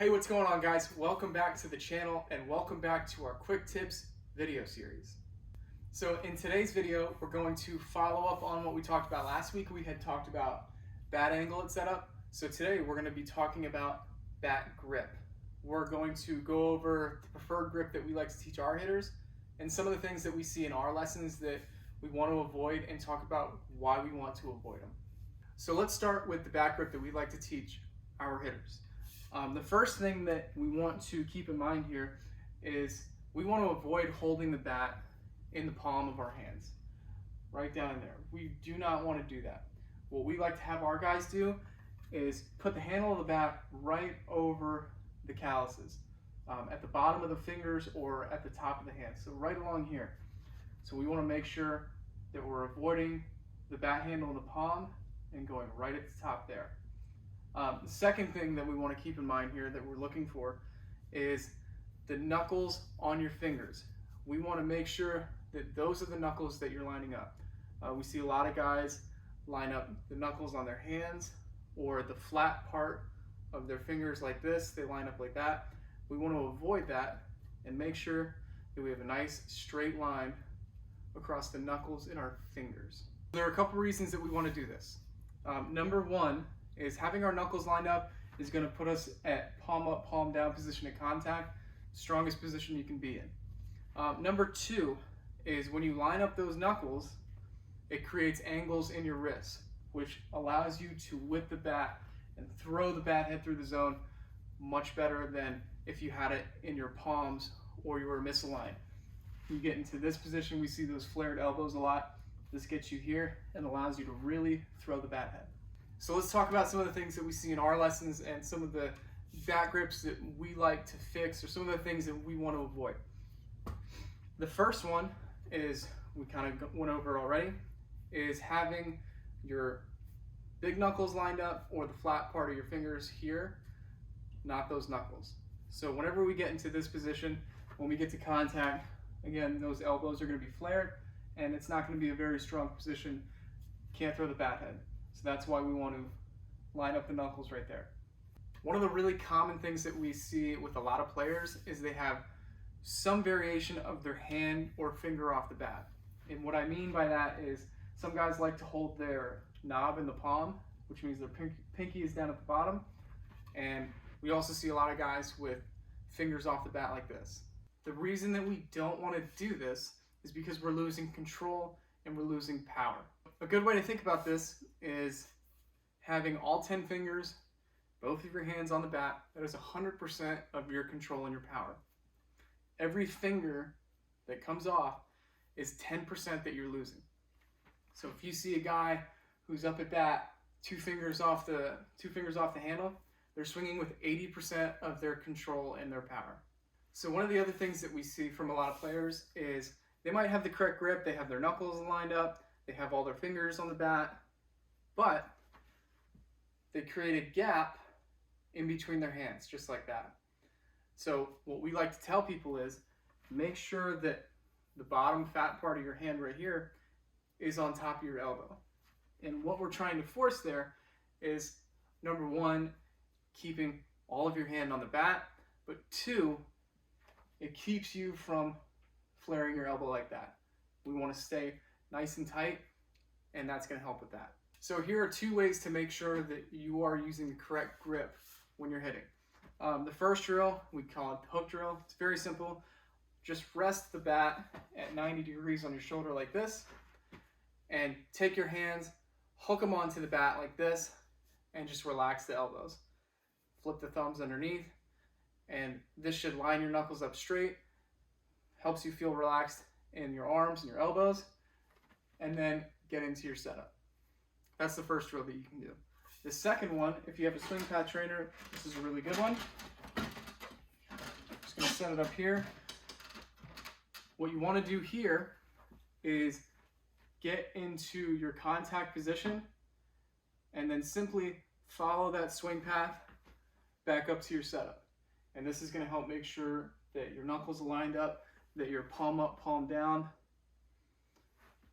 Hey, what's going on, guys? Welcome back to the channel and welcome back to our quick tips video series. So in today's video, we're going to follow up on what we talked about last week. We had talked about bat angle and setup. So today we're going to be talking about bat grip. We're going to go over the preferred grip that we like to teach our hitters and some of the things that we see in our lessons that we want to avoid and talk about why we want to avoid them. So let's start with the bat grip that we like to teach our hitters. The first thing that we want to keep in mind here is we want to avoid holding the bat in the palm of our hands, right down in there. We do not want to do that. What we like to have our guys do is put the handle of the bat right over the calluses, at the bottom of the fingers or at the top of the hand, so right along here. So we want to make sure that we're avoiding the bat handle in the palm and going right at the top there. The second thing that we want to keep in mind here that we're looking for is the knuckles on your fingers. We want to make sure that those are the knuckles that you're lining up. We see a lot of guys line up the knuckles on their hands or the flat part of their fingers like this. They line up like that. We want to avoid that and make sure that we have a nice straight line across the knuckles in our fingers. There are a couple reasons that we want to do this. Number one is having our knuckles lined up is going to put us at palm up, palm down position of contact, strongest position you can be in. Number two is when you line up those knuckles, it creates angles in your wrists, which allows you to whip the bat and throw the bat head through the zone much better than if you had it in your palms or you were misaligned. You get into this position, we see those flared elbows a lot. This gets you here and allows you to really throw the bat head. So let's talk about some of the things that we see in our lessons and some of the bat grips that we like to fix or some of the things that we want to avoid. The first one is, we kind of went over already, is having your big knuckles lined up or the flat part of your fingers here, not those knuckles. So whenever we get into this position, when we get to contact, again, those elbows are going to be flared and it's not going to be a very strong position. Can't throw the bat head. So that's why we want to line up the knuckles right there. One of the really common things that we see with a lot of players is they have some variation of their hand or finger off the bat. And what I mean by that is some guys like to hold their knob in the palm, which means their pinky is down at the bottom. And we also see a lot of guys with fingers off the bat like this. The reason that we don't want to do this is because we're losing control and we're losing power. A good way to think about this is having all 10 fingers, both of your hands on the bat. That is 100% of your control and your power. Every finger that comes off is 10% that you're losing. So if you see a guy who's up at bat, two fingers off the handle, they're swinging with 80% of their control and their power. So one of the other things that we see from a lot of players is they might have the correct grip, they have their knuckles lined up, they have all their fingers on the bat, but they create a gap in between their hands, just like that. So what we like to tell people is make sure that the bottom fat part of your hand right here is on top of your elbow. And what we're trying to force there is, number one, keeping all of your hand on the bat, but two, it keeps you from flaring your elbow like that. We want to stay nice and tight, and that's going to help with that. So here are two ways to make sure that you are using the correct grip when you're hitting. The first drill, we call it hook drill. It's very simple. Just rest the bat at 90 degrees on your shoulder like this, and take your hands, hook them onto the bat like this, and just relax the elbows. Flip the thumbs underneath, and this should line your knuckles up straight, helps you feel relaxed in your arms and your elbows, and then get into your setup. That's the first drill that you can do. The second one, if you have a swing pad trainer, this is a really good one. Just going to set it up here. What you want to do here is get into your contact position and then simply follow that swing path back up to your setup. And this is going to help make sure that your knuckles are lined up, that you're palm up, palm down,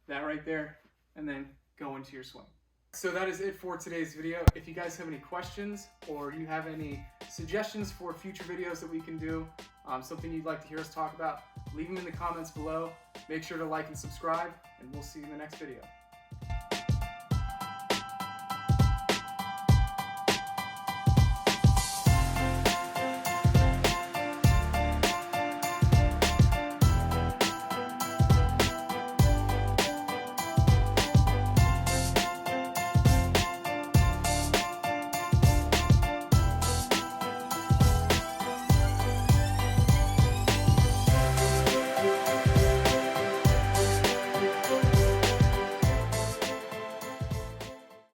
that right there, and then go into your swing. So that is it for today's video. If you guys have any questions or you have any suggestions for future videos that we can do, something you'd like to hear us talk about, leave them in the comments below. Make sure to like and subscribe, and we'll see you in the next video.